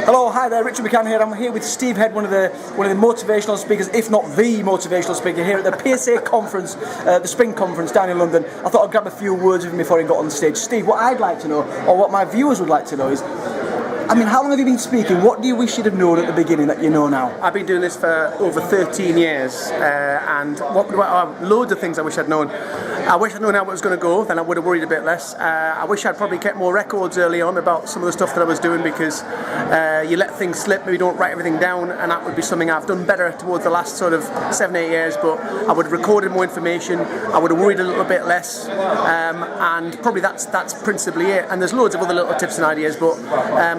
Hello, hi there, Richard McCann here. I'm here with Steve Head, one of the motivational speakers, if not the motivational speaker, here at the PSA conference, the spring conference down in London. I thought I'd grab a few words with him before he got on the stage. Steve, what I'd like to know, or what my viewers would like to know is, I mean, how long have you been speaking? What do you wish you'd have known at the beginning that you know now? I've been doing this for over 13 years, and loads of things I wish I'd known. I wish I'd known how it was going to go, then I would have worried a bit less. I wish I'd probably kept more records early on about some of the stuff that I was doing, because you let things slip, maybe don't write everything down, and that would be something I've done better towards the last sort of 7-8 years, but I would have recorded more information, I would have worried a little bit less, and probably that's principally it. And there's loads of other little tips and ideas, but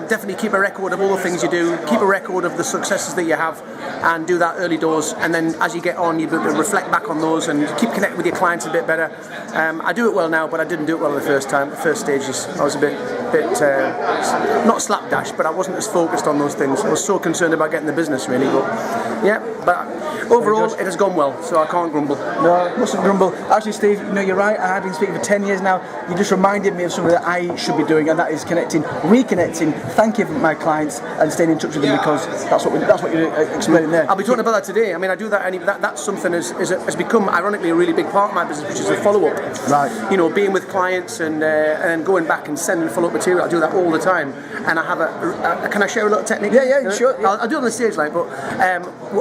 definitely keep a record of all the things you do, keep a record of the successes that you have, and do that early doors, and then as you get on, you reflect back on those and keep connecting with your clients a bit better. I do it well now, but I didn't do it well the first stages. I was a bit not slapdash, but I wasn't as focused on those things. I was so concerned about getting the business, really. But overall, it has gone well, so I can't grumble. No, mustn't grumble. Actually, Steve, you're right. I've been speaking for 10 years now. You just reminded me of something that I should be doing, and that is reconnecting, thanking my clients, and staying in touch with them, because that's what you're explaining there. I'll be talking about that today. I mean, I do that, and that's something has become, ironically, a really big part of my business, which is the follow-up. Right. You know, being with clients and going back and sending follow-up material. I do that all the time, and I have can I share a little technique? Yeah, sure. Yeah. I'll do it on the stage, like, but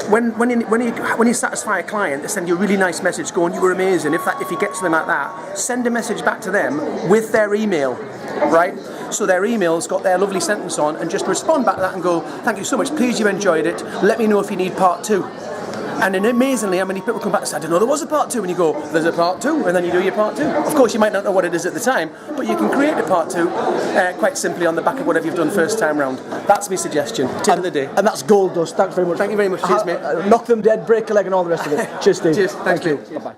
when you satisfy a client, they send you a really nice message going, "You were amazing." If you get something like that, send a message back to them with their email, right? So their email's got their lovely sentence on, and just respond back to that and go, "Thank you so much. Please, you enjoyed it. Let me know if you need part 2." And then amazingly, how many people come back and say, "I didn't know there was a part 2," and you go, "There's a part 2," and then you do your part 2. Of course, you might not know what it is at the time, but you can create a part 2 quite simply on the back of whatever you've done first time round. That's my suggestion. Tip of the day. And that's gold dust. Thanks very much. Thank you very much. Cheers, mate. Knock them dead, break a leg, and all the rest of it. Cheers, Steve. Cheers. Thank you. Bye-bye.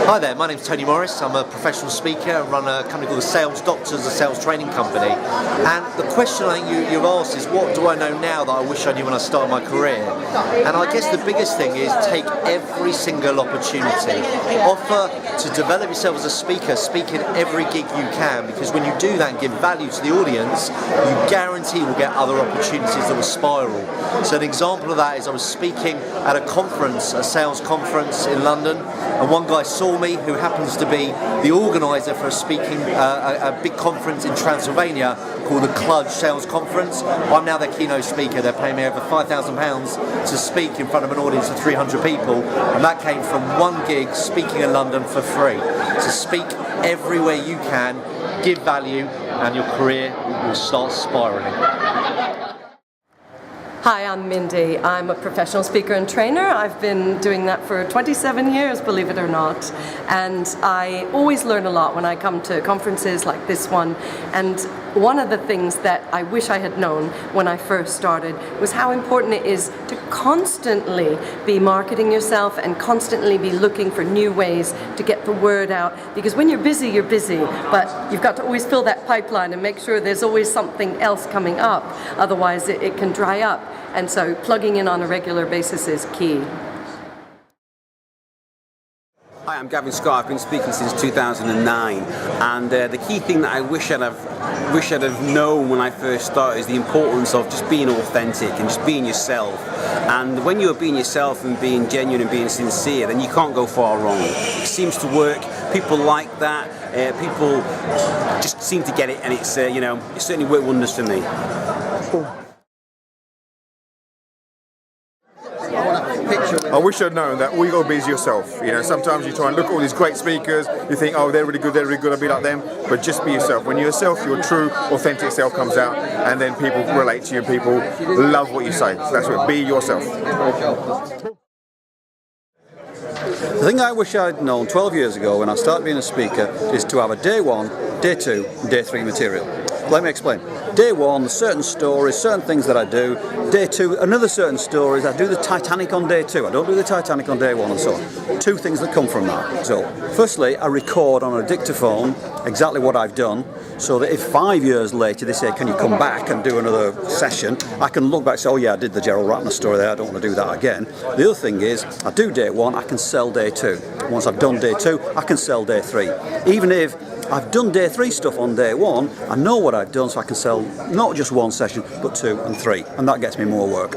Hi there, my name's Tony Morris. I'm a professional speaker. I run a company called the Sales Doctors, a sales training company. And the question I think you've asked is, what do I know now that I wish I knew when I started my career? And I guess the biggest thing is take every single opportunity. Offer to develop yourself as a speaker, speak in every gig you can, because when you do that and give value to the audience, you guarantee will get other opportunities that will spiral. So an example of that is I was speaking at a conference, a sales conference in London, and one guy saw me, who happens to be the organiser for a big conference in Transylvania called the Cluj Sales Conference. I'm now their keynote speaker. They're paying me over £5,000 to speak in front of an audience of 300 people, and that came from one gig, speaking in London for free. So speak everywhere you can, give value, and your career will start spiralling. Hi, I'm Mindy. I'm a professional speaker and trainer. I've been doing that for 27 years, believe it or not. And I always learn a lot when I come to conferences like this one. And one of the things that I wish I had known when I first started was how important it is to constantly be marketing yourself and constantly be looking for new ways to get the word out. Because when you're busy, but you've got to always fill that pipeline and make sure there's always something else coming up. Otherwise, it can dry up. And so plugging in on a regular basis is key. Hi, I'm Gavin Scott. I've been speaking since 2009, and the key thing that I wish I'd have known when I first started is the importance of just being authentic and just being yourself. And when you're being yourself and being genuine and being sincere, then you can't go far wrong. It seems to work. People like that. People just seem to get it, and it's it certainly worked wonders for me. I wish I'd known that all you got to be is yourself. You know, sometimes you try and look at all these great speakers, you think, oh, they're really good, I'll be like them. But just be yourself. When you're yourself, your true, authentic self comes out, and then people relate to you, and people love what you say. So that's what, be yourself. The thing I wish I'd known 12 years ago when I started being a speaker is to have a day 1, day 2, and day 3 material. Let me explain. Day 1, certain stories, certain things that I do. Day 2, another certain stories. I do the Titanic on day 2. I don't do the Titanic on day 1 and so on. 2 things that come from that. So, firstly, I record on a dictaphone exactly what I've done, so that if 5 years later they say, can you come back and do another session, I can look back and say, oh yeah, I did the Gerald Ratner story there, I don't want to do that again. The other thing is, I do day 1, I can sell day 2. Once I've done day 2, I can sell day 3. Even if I've done day 3 stuff on day 1, I know what I've done, so I can sell not just 1 session, but 2 and 3, and that gets me more work.